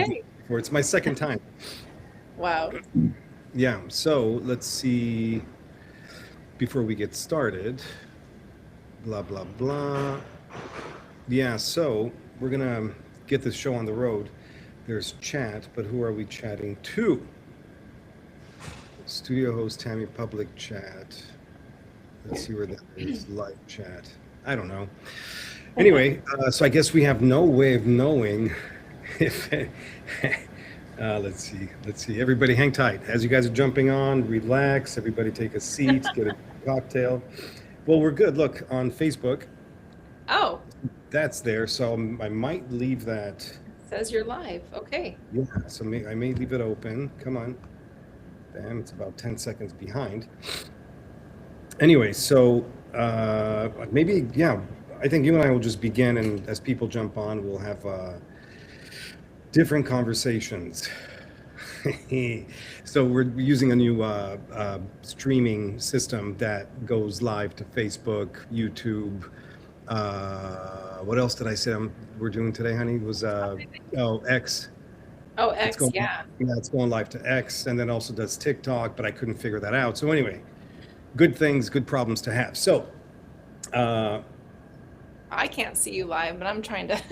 Okay. Before. It's my second time. Wow. Yeah, so let's see. Before we get started, blah, blah, blah. Yeah, so we're going to get this show on the road. There's chat, but who are we chatting to? Studio host Tammy, public chat. Let's see where that is. Live chat. I don't know. Anyway, so I guess we have no way of knowing if. Let's see. Let's see. Everybody hang tight. As you guys are jumping on, relax. Everybody take a seat, get a cocktail. Well, we're good. Look, on Facebook, Oh, that's there. So I might leave that. it says you're live. Okay. Yeah, so I may leave it open. Come on. Damn, it's about 10 seconds behind. Anyway, so maybe, yeah, I think you and I will just begin, and as people jump on, we'll have different conversations. So we're using a new streaming system that goes live to Facebook, YouTube. What else did I say we're doing today, honey? It was X. Oh, It's X, going, yeah. yeah, it's going live to X, and then also does TikTok, but I couldn't figure that out. So anyway, good things, good problems to have. So, uh, I can't see you live, but I'm trying to.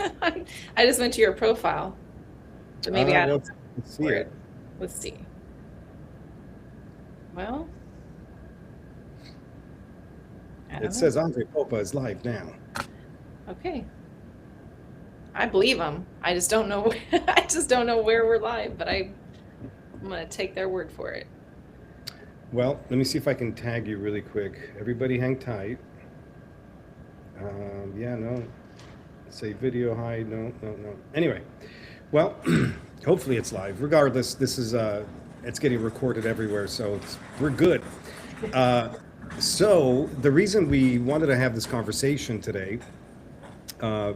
I just went to your profile, but maybe I don't let's, know let's see where it. it. Let's see. Well, I It don't know. says Andre Popa is live now. Okay. I believe them. I just don't know. I just don't know where we're live, but I'm gonna take their word for it. Well, let me see if I can tag you really quick. Everybody hang tight. Yeah, no. Say video hide. No, no, no. Anyway, well, hopefully it's live. Regardless, this is it's getting recorded everywhere, so we're good. Uh, so the reason we wanted to have this conversation today, uh,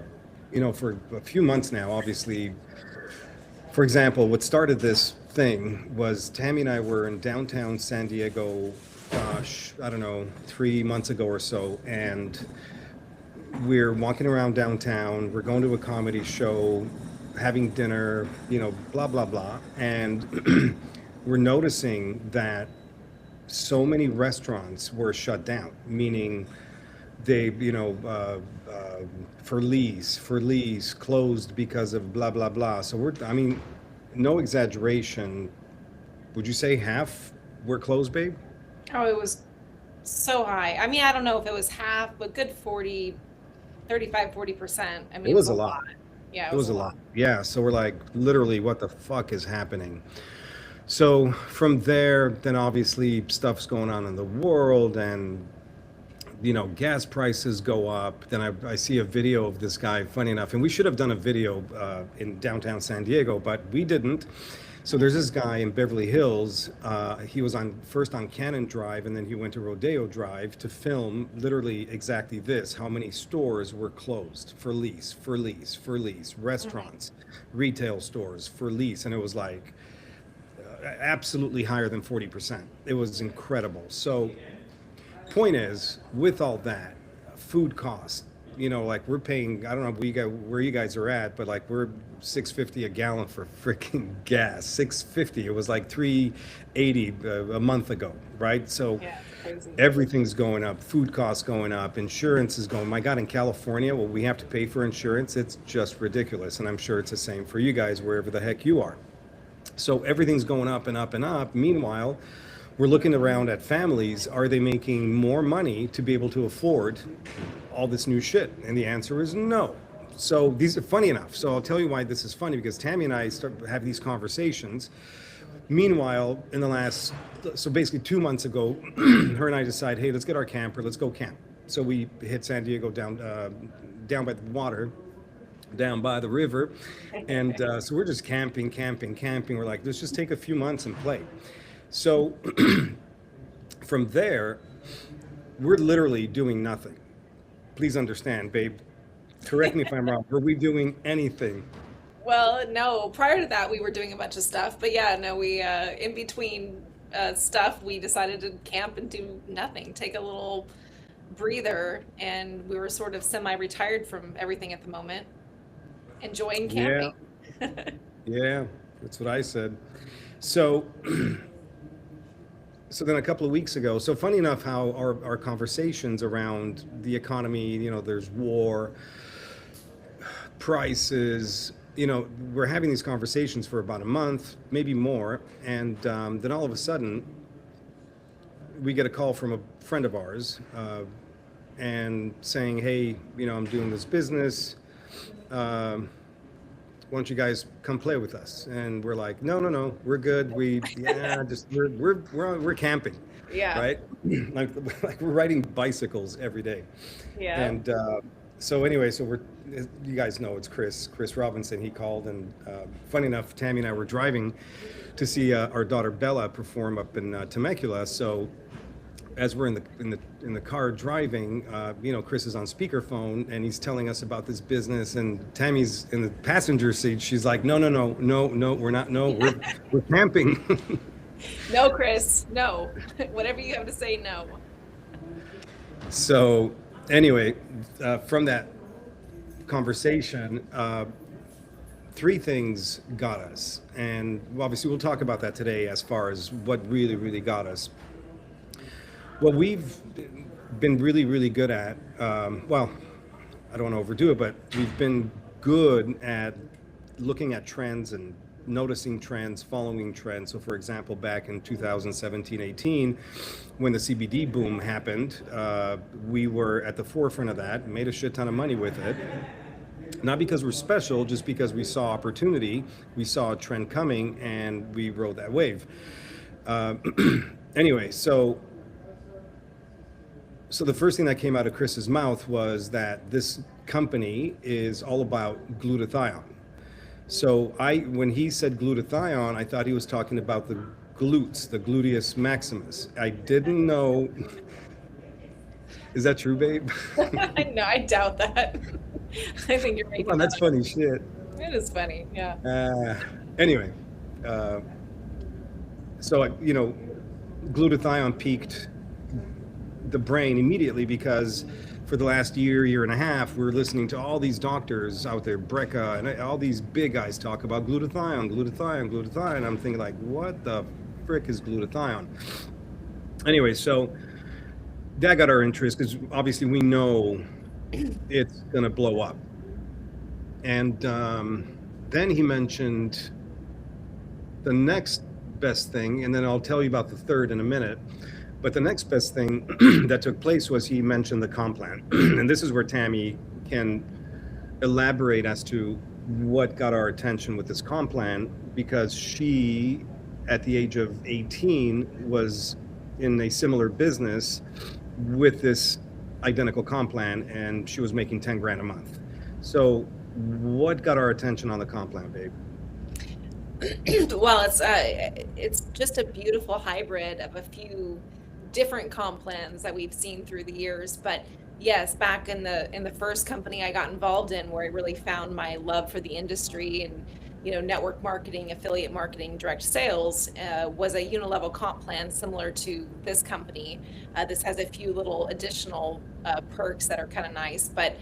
for a few months now, obviously, for example, what started this thing was Tammy and I were in downtown San Diego, gosh, I don't know, 3 months ago or so, and we're walking around downtown, we're going to a comedy show, having dinner, blah, blah, blah. And we're noticing that so many restaurants were shut down, meaning they, for lease, closed because of blah, blah, blah. So I mean, no exaggeration. Would you say half were closed, babe? Oh, it was so high. I mean, I don't know if it was half, but good 40, 35, 40%. I mean, It it was was a a lot. lot. Yeah, it It was was a a lot. lot. Yeah. So we're like, literally, what the fuck is happening? So from there, then obviously stuff's going on in the world, and gas prices go up. Then I see a video of this guy, funny enough, and we should have done a video in downtown San Diego, but we didn't. So there's this guy in Beverly Hills. He was first on Cannon Drive, and then he went to Rodeo Drive to film literally exactly this: how many stores were closed for lease, for lease, for lease, Mhm. restaurants, retail stores for lease, and it was like absolutely higher than 40%. It was incredible. So point is, with all that, food costs, like we're paying, I don't know where you guys are at, but like we're 650 a gallon for freaking gas. 650. It was like 380 a month ago, right? So Yeah, it's crazy. everything's going up, food costs going up, insurance is going. My God, in California, what we have to pay for insurance, it's just ridiculous. And I'm sure it's the same for you guys wherever the heck you are. So everything's going up and up and up. Meanwhile, we're looking around at families. Are they making more money to be able to afford all this new shit? And the answer is no. So these are funny enough. So I'll tell you why this is funny, because Tammy and I start have these conversations. Meanwhile, in the last, so basically 2 months ago, her and I decide, hey, let's get our camper, let's go camp. So we hit San Diego down by the water, down by the river. And so we're just camping, camping, camping. We're like, let's just take a few months and play. So from there, we're literally doing nothing. Please understand, babe. Correct me if I'm wrong. Were we doing anything? Well, no, prior to that, we were doing a bunch of stuff. But yeah, no, in between stuff, we decided to camp and do nothing, take a little breather. And we were sort of semi-retired from everything at the moment, enjoying Yeah. camping. Yeah, that's what I said. So, so then a couple of weeks ago, so funny enough how our conversations around the economy, there's war, prices, we're having these conversations for about a month, maybe more. And then all of a sudden, we get a call from a friend of ours and saying, hey, I'm doing this business. Why don't you guys come play with us? And we're like, no, we're good. We're camping, Yeah. right? like we're riding bicycles every day. Yeah. And so anyway, you guys know it's Chris Robinson. He called, and funny enough, Tammy and I were driving to see our daughter Bella perform up in Temecula. So as we're in the car driving, Chris is on speakerphone and he's telling us about this business, and Tammy's in the passenger seat. She's like, no, we're not. No, we're camping. No, Chris, no. Whatever you have to say, no. So anyway, from that conversation, three things got us, and obviously we'll talk about that today as far as what really got us. What we've been really good at, well, I don't want to overdo it, but we've been good at looking at trends and noticing trends, following trends. So for example, back in 2017-18, when the CBD boom happened, we were at the forefront of that, made a shit ton of money with it. Not because we're special, just because we saw opportunity, we saw a trend coming, and we rode that wave. Anyway, so the first thing that came out of Chris's mouth was that this company is all about glutathione. So when he said glutathione, I thought he was talking about the glutes, the gluteus maximus. I didn't know. Is that true, babe? No, I doubt that. I think you're making Come on, that's funny shit. It is funny, yeah. Anyway, so glutathione peaked the brain immediately because for the last year and a half, we're listening to all these doctors out there, Brecca, and all these big guys talk about glutathione. I'm thinking like, what the frick is glutathione? Anyway, so that got our interest because obviously we know it's going to blow up. And then he mentioned the next best thing, and then I'll tell you about the third in a minute. But the next best thing that took place was he mentioned the comp plan. And this is where Tammy can elaborate as to what got our attention with this comp plan, because she, at the age of 18, was in a similar business with this identical comp plan, and she was making 10 grand a month. So what got our attention on the comp plan, babe? Well, it's just a beautiful hybrid of a few different comp plans that we've seen through the years. But yes, back in the first company I got involved in, where I really found my love for the industry and network marketing, affiliate marketing, direct sales, was a unilevel comp plan similar to this company. This has a few little additional perks that are kind of nice, but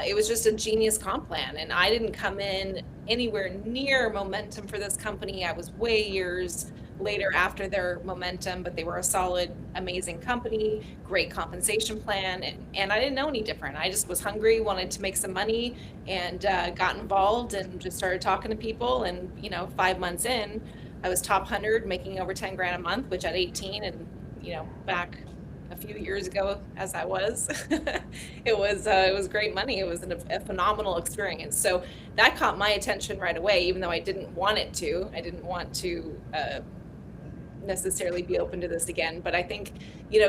it was just a genius comp plan. And I didn't come in anywhere near momentum for this company. I was way years later after their momentum, but they were a solid, amazing company, great compensation plan, and I didn't know any different. I just was hungry, wanted to make some money, and got involved and just started talking to people. And 5 months in, I was top 100, making over 10 grand a month, which at 18 and back a few years ago as I was, it was great money. It was a phenomenal experience. So that caught my attention right away, even though I didn't want it to. I didn't want to necessarily be open to this again. But I think,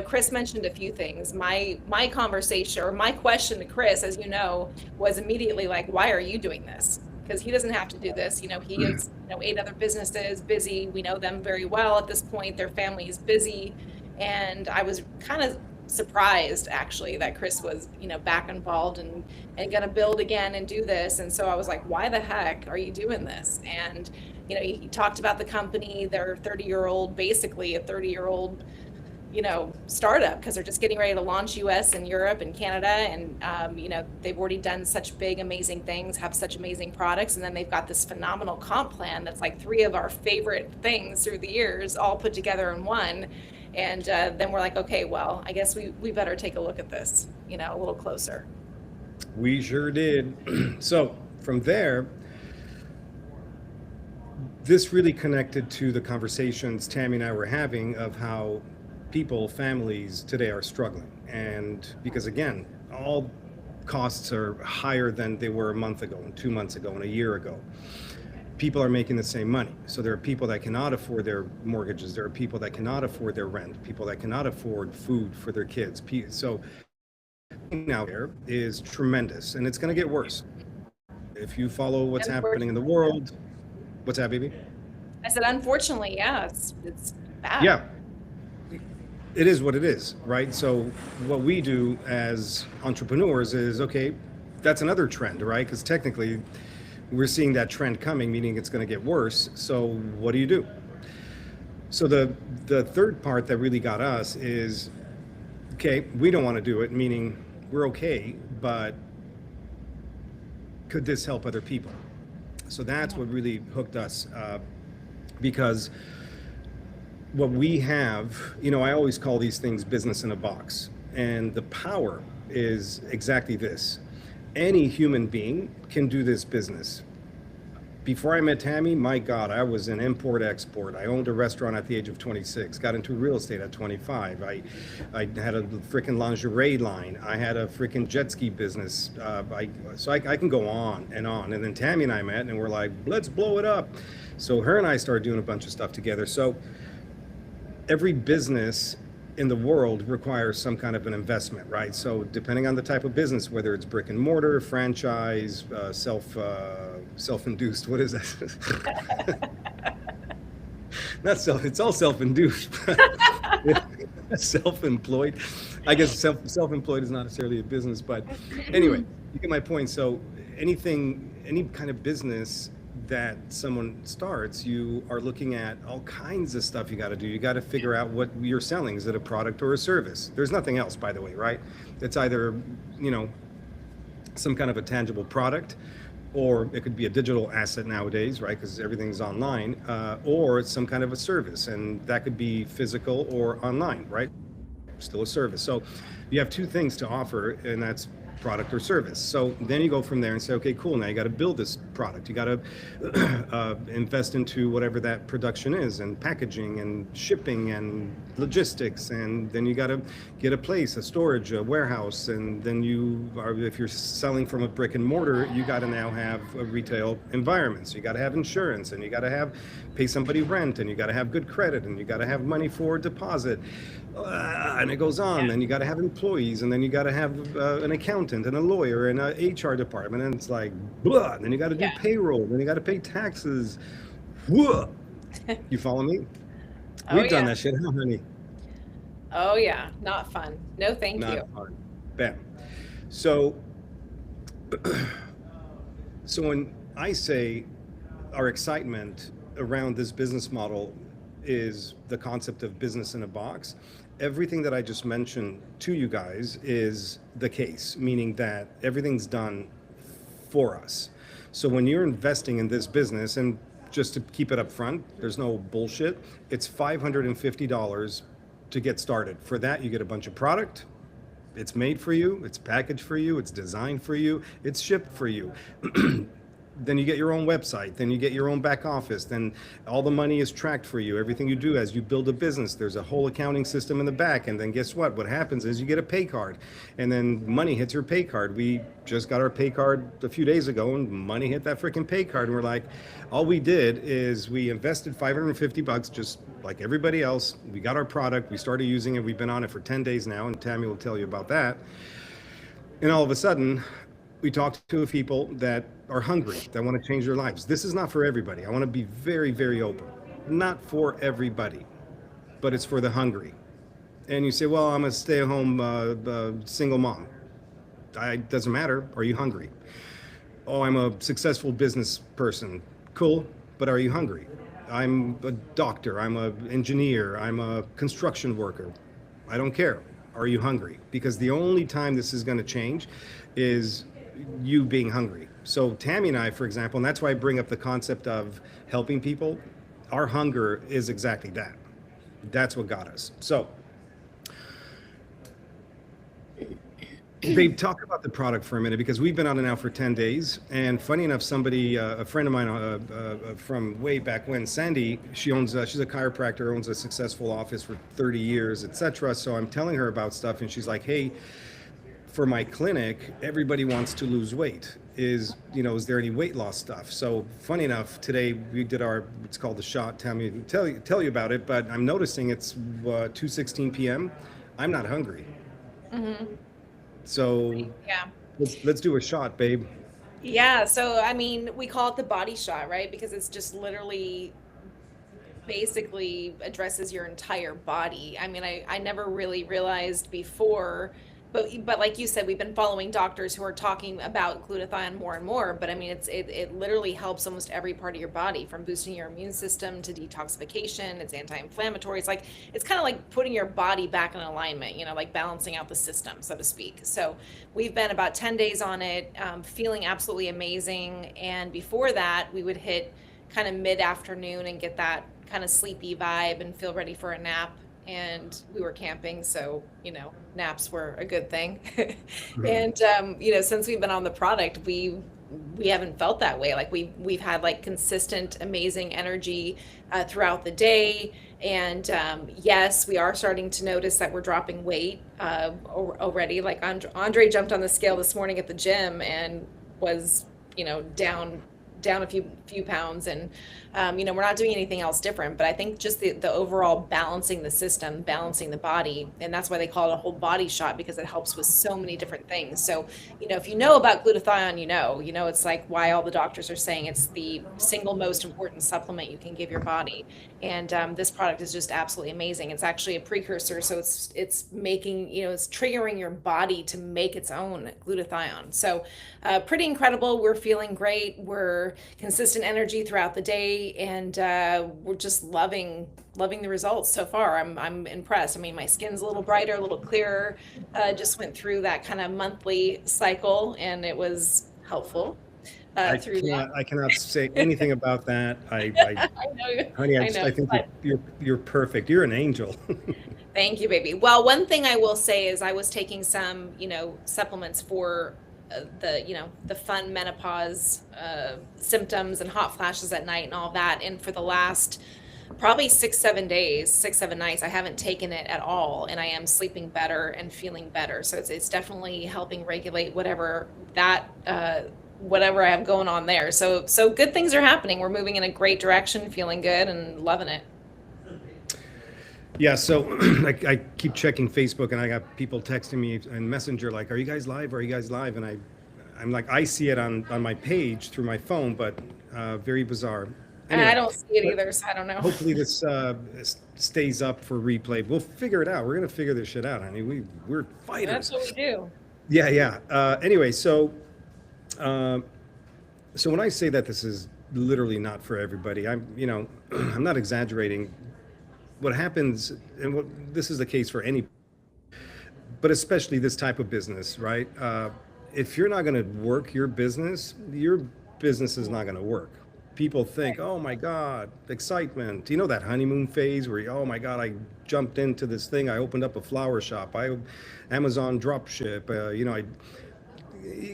Chris mentioned a few things. My conversation, or my question to Chris, as you know, was immediately like, why are you doing this? Because he doesn't have to do this. He has 8 other businesses, busy. We know them very well at this point. Their family is busy. And I was kind of surprised actually that Chris was, back involved and going to build again and do this. And so I was like, why the heck are you doing this? And he talked about the company. They're basically a 30-year-old startup because they're just getting ready to launch US and Europe and Canada. And, they've already done such big, amazing things, have such amazing products. And then they've got this phenomenal comp plan that's like three of our favorite things through the years all put together in one. And then we're like, okay, well, I guess we better take a look at this, a little closer. We sure did. So from there, this really connected to the conversations Tammy and I were having of how people, families today are struggling. And because again, all costs are higher than they were a month ago and 2 months ago and a year ago. People are making the same money. So there are people that cannot afford their mortgages. There are people that cannot afford their rent, people that cannot afford food for their kids. So now there is tremendous, and it's going to get worse. If you follow what's happening in the world. What's that, baby? I said, unfortunately, yeah, it's bad. Yeah, it is what it is, right? So what we do as entrepreneurs is, okay, that's another trend, right? Because technically we're seeing that trend coming, meaning it's going to get worse. So what do you do? So the third part that really got us is, okay, we don't want to do it, meaning we're okay, but could this help other people? So that's what really hooked us, because what we have, I always call these things business in a box. And the power is exactly this. Any human being can do this business. Before I met Tammy, my God, I was in import-export. I owned a restaurant at the age of 26, got into real estate at 25. I had a freaking lingerie line. I had a freaking jet ski business. I can go on. And then Tammy and I met and we're like, let's blow it up. So her and I started doing a bunch of stuff together. So every business in the world requires some kind of an investment, right? So depending on the type of business, whether it's brick and mortar, franchise, self-induced, what is that? Not self, it's all self-induced. Self-employed. I guess self-employed is not necessarily a business, but anyway, you get my point. So any kind of business that someone starts, you are looking at all kinds of stuff you got to do. You got to figure out what you're selling. Is it a product or a service? There's nothing else, by the way, right? It's either, some kind of a tangible product, or it could be a digital asset nowadays, right? Because everything's online, or it's some kind of a service, and that could be physical or online, right? Still a service. So you have two things to offer, and that's product or service. So then you go from there and say, okay, cool, now you got to build this product. You got to invest into whatever that production is, and packaging and shipping and logistics. And then you got to get a place, a storage, a warehouse. And then if you're selling from a brick and mortar, you got to now have a retail environment. So you got to have insurance, and you got to pay somebody rent, and you got to have good credit, and you got to have money for deposit. And it goes on. Then you got to have employees, and then you got to have an accountant and a lawyer and an HR department, and it's like blah. And then you got to do payroll, then you got to pay taxes. Whoa. You follow me? We've done that shit, huh, honey? Oh yeah, not fun. No, thank you. Not fun. Bam. So when I say our excitement around this business model is the concept of business in a box, everything that I just mentioned to you guys is the case, meaning that everything's done for us. So when you're investing in this business, and just to keep it up front, there's no bullshit, it's $550 to get started. For that, you get a bunch of product. It's made for you, it's packaged for you, it's designed for you, it's shipped for you. Then you get your own website, then you get your own back office, then all the money is tracked for you. Everything you do as you build a business, there's a whole accounting system in the back. And then guess what? What happens is you get a pay card, and then money hits your pay card. We just got our pay card a few days ago, and money hit that freaking pay card. And we're like, all we did is we invested $550, just like everybody else. We got our product, we started using it. We've been on it for 10 days now, and Tammy will tell you about that. And all of a sudden, we talked to people that are hungry, that want to change their lives. This is not for everybody. I want to be very, very open. Not for everybody, but it's for the hungry. And you say, well, I'm a stay-at-home single mom. It doesn't matter. Are you hungry? Oh, I'm a successful business person. Cool, but are you hungry? I'm a doctor. I'm an engineer. I'm a construction worker. I don't care. Are you hungry? Because the only time this is going to change is you being hungry. So Tammy and I, for example, and that's why I bring up the concept of helping people. Our hunger is exactly that. That's what got us. So Babe, talk about the product for a minute, because we've been on it now for 10 days. And funny enough, somebody, a friend of mine from way back when, Sandy, she's a chiropractor, owns a successful office for 30 years, etc. So I'm telling her about stuff, and she's like, hey, for my clinic, everybody wants to lose weight. Is there any weight loss stuff? So funny enough, today we did it's called the shot. Tell you about it, but I'm noticing it's 2:16 p.m. I'm not hungry. Mm-hmm. So Yeah. let's do a shot, babe. Yeah. So, I mean, we call it the body shot, right? Because it's just literally basically addresses your entire body. I mean, I never really realized before, but like you said, we've been following doctors who are talking about glutathione more and more. But I mean, it literally helps almost every part of your body, from boosting your immune system to detoxification. It's anti-inflammatory. It's kind of like putting your body back in alignment, like balancing out the system, so to speak. So we've been about 10 days on it, feeling absolutely amazing. And before that, we would hit kind of mid-afternoon and get that kind of sleepy vibe and feel ready for a nap. And we were camping, so naps were a good thing. And since we've been on the product, we haven't felt that way. Like we've had like consistent amazing energy throughout the day. And yes, we are starting to notice that we're dropping weight already. Like Andre jumped on the scale this morning at the gym and was down a few pounds. And we're not doing anything else different, but I think just the overall balancing the system, balancing the body, and that's why they call it a whole body shot, because it helps with so many different things. So if you know about glutathione, it's like why all the doctors are saying it's the single most important supplement you can give your body. And this product is just absolutely amazing. It's actually a precursor, so it's making it's triggering your body to make its own glutathione. So pretty incredible. We're feeling great. We're consistent energy throughout the day, and we're just loving the results so far. I'm impressed. I mean, my skin's a little brighter, a little clearer. Just went through that kind of monthly cycle, and it was helpful. I cannot say anything about that. I know, honey, I think you're perfect. You're an angel. Thank you, baby. Well, one thing I will say is I was taking some, supplements for the fun menopause symptoms and hot flashes at night and all that. And for the last probably 6-7 days, 6-7 nights, I haven't taken it at all, and I am sleeping better and feeling better. So it's definitely helping regulate whatever I have going on there. So good things are happening. We're moving in a great direction, feeling good and loving it. Yeah, so I keep checking Facebook, and I got people texting me and Messenger like, "Are you guys live? Are you guys live?" And I'm like, I see it on my page through my phone, but very bizarre. Anyway, I don't see it either, so I don't know. Hopefully this stays up for replay. We'll figure it out. We're gonna figure this shit out, honey. We're fighters. That's what we do. Yeah. Anyway, so when I say that this is literally not for everybody, I'm not exaggerating. What happens, and this is the case for any, but especially this type of business, right? If you're not going to work your business is not going to work. People think, oh my God, excitement. That honeymoon phase where, oh my God, I jumped into this thing. I opened up a flower shop. Amazon drop ship. You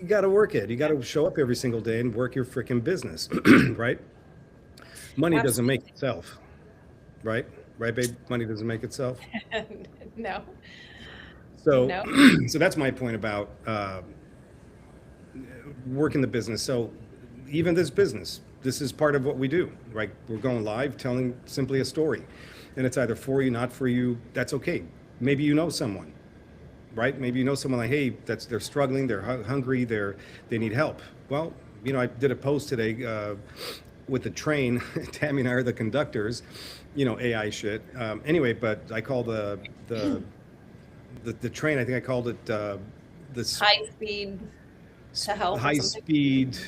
got to work it. You got to show up every single day and work your freaking business, right? Money doesn't make itself, right? Right, babe? Money doesn't make itself. No. So, No. So that's my point about working the business. So even this business, this is part of what we do, right? We're going live, telling simply a story, and it's either for you, not for you. That's okay. Maybe you know someone, right? Maybe you know someone like, hey, they're struggling, they're hungry, they need help. Well, I did a post today with the train. Tammy and I are the conductors. AI shit. Anyway, but I call the train, I think I called it High speed to help. High speed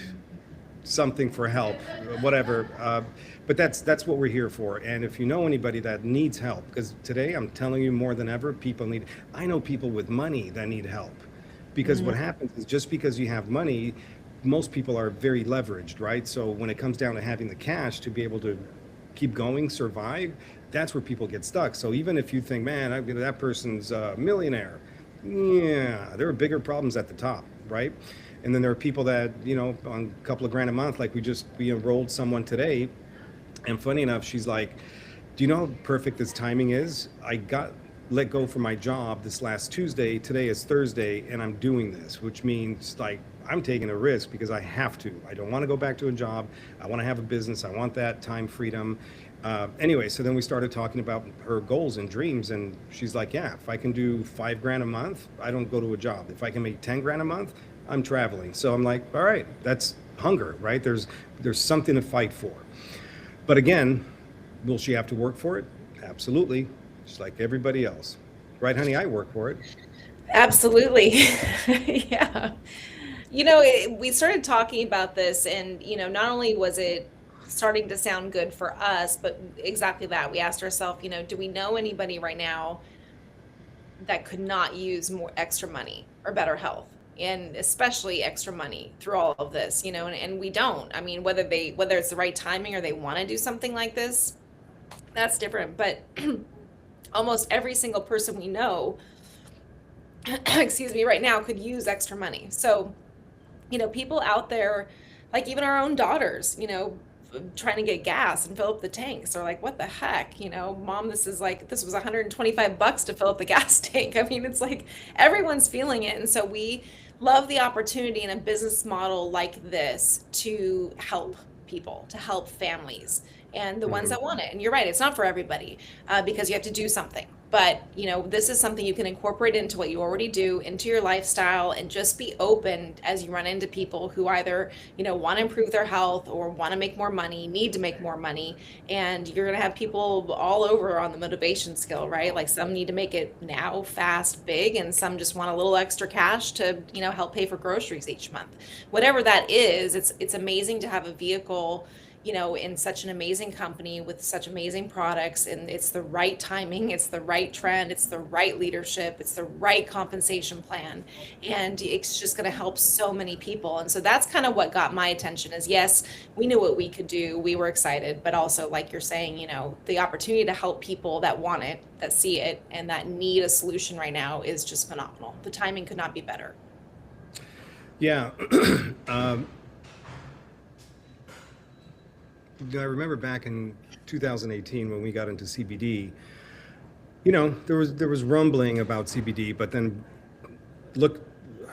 something for help, whatever. But that's what we're here for. And if you know anybody that needs help, because today I'm telling you more than ever, people need. I know people with money that need help, because what happens is just because you have money, most people are very leveraged, right? So when it comes down to having the cash to be able to keep going, survive, that's where people get stuck. So even if you think, man, that person's a millionaire, yeah, there are bigger problems at the top, right? And then there are people that, on a couple of grand a month, like we enrolled someone today. And funny enough, she's like, do you know how perfect this timing is? I got let go from my job this last Tuesday. Today is Thursday, and I'm doing this, which means like I'm taking a risk because I have to. I don't want to go back to a job. I want to have a business. I want that time freedom. Anyway, so then we started talking about her goals and dreams, and she's like, yeah, if I can do 5 grand a month, I don't go to a job. If I can make 10 grand a month, I'm traveling. So I'm like, all right, that's hunger, right? There's something to fight for. But again, will she have to work for it? Absolutely. Just like everybody else. Right, honey? I work for it. Absolutely. Yeah. We started talking about this, and, not only was it starting to sound good for us, but exactly that. We asked ourselves, do we know anybody right now that could not use more extra money or better health? And especially extra money through all of this, and we don't. I mean, whether it's the right timing or they want to do something like this, that's different. But almost every single person we know, excuse me, right now could use extra money. So, people out there, like even our own daughters, trying to get gas and fill up the tanks are like, what the heck, mom, this was $125 to fill up the gas tank. I mean, it's like everyone's feeling it. And so we love the opportunity in a business model like this to help people, to help families and the ones that want it. And you're right, it's not for everybody, because you have to do something. But, this is something you can incorporate into what you already do, into your lifestyle, and just be open as you run into people who either, want to improve their health or want to make more money, need to make more money. And you're going to have people all over on the motivation scale, right? Like some need to make it now, fast, big, and some just want a little extra cash to, help pay for groceries each month. Whatever that is, it's amazing to have a vehicle in such an amazing company with such amazing products, and it's the right timing, it's the right trend, it's the right leadership, it's the right compensation plan, and it's just going to help so many people. And so that's kind of what got my attention is, yes, we knew what we could do, we were excited, but also like you're saying, the opportunity to help people that want it, that see it, and that need a solution right now is just phenomenal. The timing could not be better. Yeah. I remember back in 2018 when we got into CBD, there was rumbling about CBD, but then look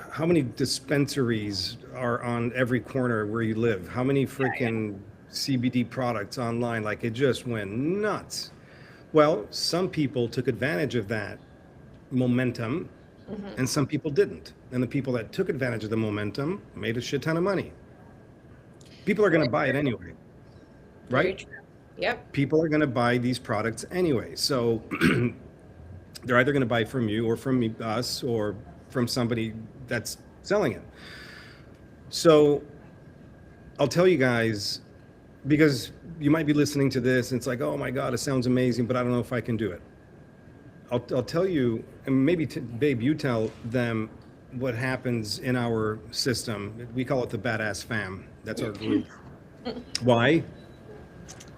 how many dispensaries are on every corner where you live. How many freaking CBD products online? Like it just went nuts. Well, some people took advantage of that momentum and some people didn't. And the people that took advantage of the momentum made a shit ton of money. People are going to buy it anyway. Right? Yep. People are going to buy these products anyway. So they're either going to buy from you or from us or from somebody that's selling it. So I'll tell you guys, because you might be listening to this and it's like, oh my God, it sounds amazing, but I don't know if I can do it. I'll tell you, and maybe babe, you tell them what happens in our system. We call it the Badass Fam. That's our group. Why?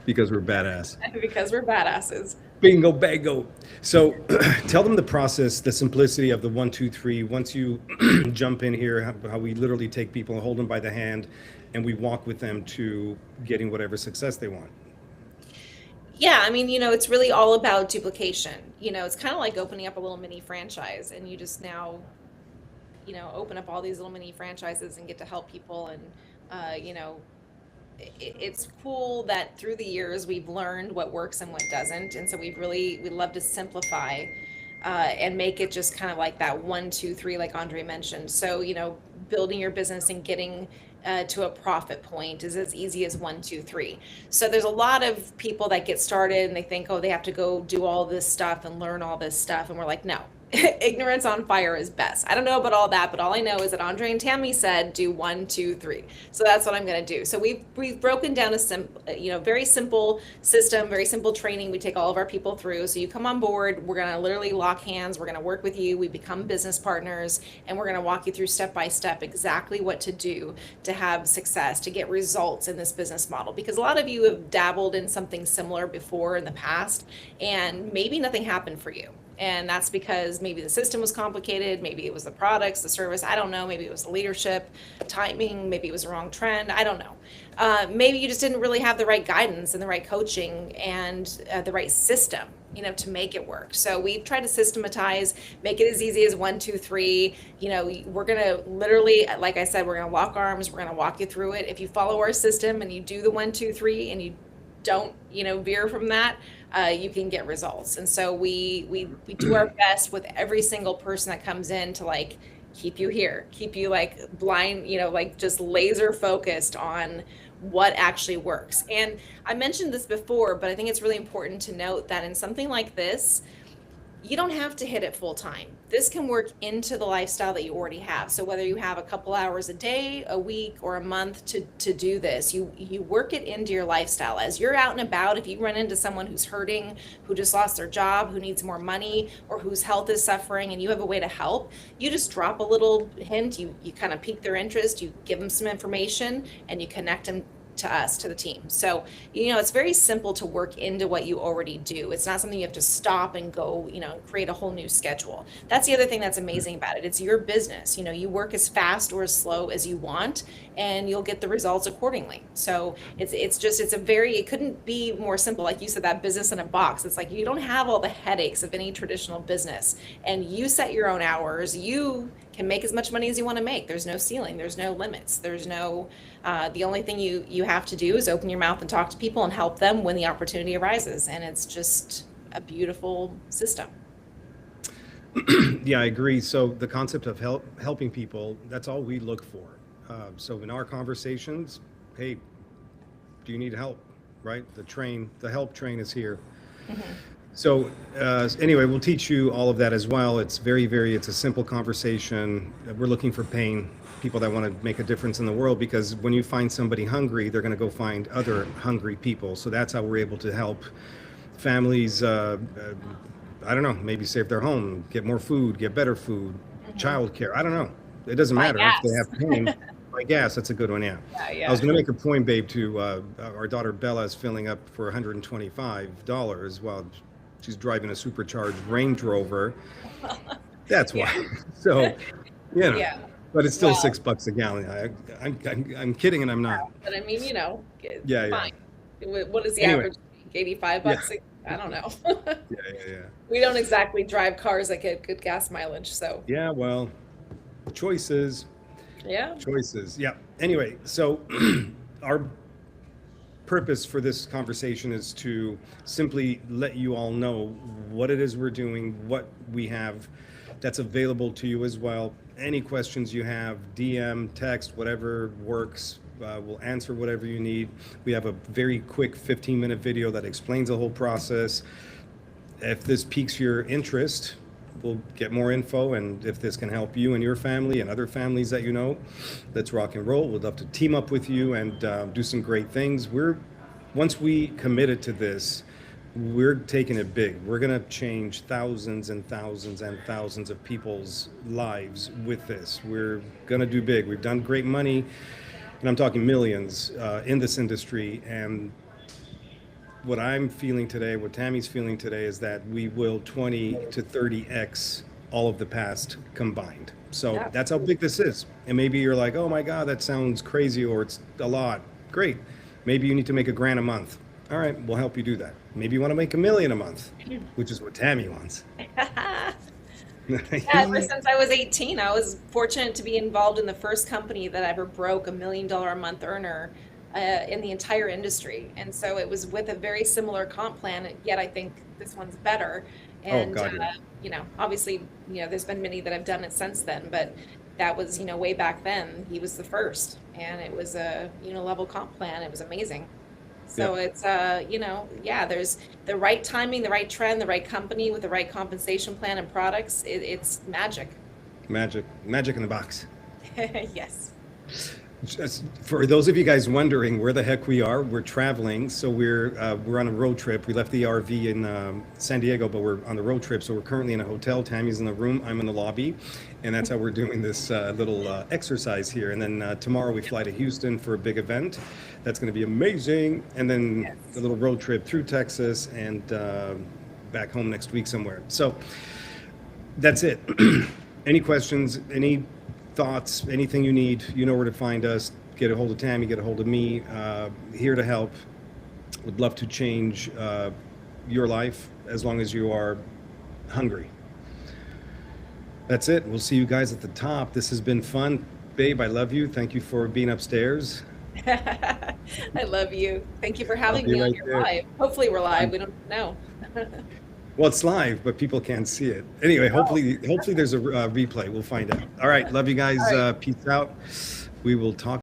Because we're badass. Because we're badasses. Bingo, bango. So tell them the process, the simplicity of the 1, 2, 3. Once you jump in here, how we literally take people and hold them by the hand and we walk with them to getting whatever success they want. Yeah, I mean, it's really all about duplication. It's kind of like opening up a little mini franchise, and you just now, open up all these little mini franchises and get to help people. And, it's cool that through the years we've learned what works and what doesn't. And so we love to simplify and make it just kind of like that 1, 2, 3, like Andre mentioned. So, building your business and getting to a profit point is as easy as 1, 2, 3. So there's a lot of people that get started and they think, oh, they have to go do all this stuff and learn all this stuff. And we're like, no, ignorance on fire is best. I don't know about all that, but all I know is that Andre and Tammy said do 1, 2, 3. So that's what I'm going to do. So we've broken down very simple system, very simple training. We take all of our people through. So you come on board, we're going to literally lock hands. We're going to work with you. We become business partners, and we're going to walk you through step by step exactly what to do to have success, to get results in this business model. Because a lot of you have dabbled in something similar before in the past, and maybe nothing happened for you. And that's because maybe the system was complicated, maybe it was the products, the service, I don't know, maybe it was the leadership, timing, maybe it was the wrong trend, I don't know. Maybe you just didn't really have the right guidance and the right coaching and the right system, to make it work. So we've tried to systematize, make it as easy as 1, 2, 3. We're gonna literally, like I said, we're gonna lock arms, we're gonna walk you through it. If you follow our system and you do the 1, 2, 3 and you don't, veer from that, you can get results. And so we do our best with every single person that comes in to keep you here, keep you blind, just laser focused on what actually works. And I mentioned this before, but I think it's really important to note that in something like this, you don't have to hit it full time. This can work into the lifestyle that you already have. So whether you have a couple hours a day, a week, or a month to do this, you work it into your lifestyle. As you're out and about, if you run into someone who's hurting, who just lost their job, who needs more money, or whose health is suffering, and you have a way to help, you just drop a little hint, you kind of pique their interest, you give them some information, and you connect them to us, to the team. So, it's very simple to work into what you already do. It's not something you have to stop and go, create a whole new schedule. That's the other thing that's amazing about it. It's your business. You work as fast or as slow as you want, and you'll get the results accordingly. So it couldn't be more simple. Like you said, that business in a box. It's like you don't have all the headaches of any traditional business, and you set your own hours. You can make as much money as you want to make. There's no ceiling. There's no limits. There's no, the only thing you have to do is open your mouth and talk to people and help them when the opportunity arises. And it's just a beautiful system. Yeah, I agree. So the concept of helping people, that's all we look for. So in our conversations, hey, do you need help? Right? The help train is here. Mm-hmm. So anyway, we'll teach you all of that as well. It's it's a simple conversation. We're looking for people that want to make a difference in the world, because when you find somebody hungry, they're going to go find other hungry people. So that's how we're able to help families, I don't know, maybe save their home, get more food, get better food, childcare. I don't know. It doesn't matter if they have pain. Buy gas, that's a good one, yeah. I was going to make a point, babe, to our daughter Bella is filling up for $125 while she's driving a supercharged Range Rover. That's why. So, Yeah. But it's still $6 a gallon. I'm kidding, and I'm not. But I mean, yeah. Fine. What is the average? $85? I don't know. Yeah. We don't exactly drive cars that get good gas mileage, so. Yeah, well, choices. Yeah. Choices. Yeah. Anyway, so our purpose for this conversation is to simply let you all know what it is we're doing, what we have that's available to you as well. Any questions you have, DM, text, whatever works. We'll answer whatever you need. We have a very quick 15-minute video that explains the whole process. If this piques your interest, we'll get more info, and if this can help you and your family and other families that let's rock and roll. We'd love to team up with you and do some great things. Once we committed to this, we're taking it big. We're going to change thousands and thousands and thousands of people's lives with this. We're going to do big. We've done great money, and I'm talking millions in this industry. And what I'm feeling today, what Tammy's feeling today, is that we will 20 to 30x all of the past combined. So that's how big this is. And maybe you're like, oh my God, that sounds crazy, or it's a lot. Great. Maybe you need to make $1,000 a month. All right, we'll help you do that. Maybe you want to make $1 million a month, which is what Tammy wants. Ever since I was 18, I was fortunate to be involved in the first company that ever broke $1 million a month earner in the entire industry. And so it was with a very similar comp plan, yet I think this one's better. And, obviously, there's been many that have done it since then, but that was, way back then, he was the first. And it was a level comp plan. It was amazing. So it's, yeah, there's the right timing, the right trend, the right company with the right compensation plan and products. It's magic. Magic in the box. Yes. Just for those of you guys wondering where the heck we are, we're traveling. So we're on a road trip. We left the RV in San Diego, but we're on the road trip. So we're currently in a hotel. Tammy's in the room. I'm in the lobby, and that's how we're doing this little exercise here. And then tomorrow we fly to Houston for a big event. That's going to be amazing. And then Yes. a little road trip through Texas and back home next week somewhere. So that's it. Any questions? Any thoughts? Anything you need? You know where to find us. Get a hold of Tammy. Get a hold of me. Here to help. Would love to change your life as long as you are hungry. That's it. We'll see you guys at the top. This has been fun. Babe, I love you. Thank you for being upstairs. I love you. Thank you for having be me on right your there. live. Hopefully we're live. We don't know. Well, it's live, but people can't see it. Anyway, hopefully there's a replay. We'll find out. All right. Love you guys. All right. Peace out. We will talk.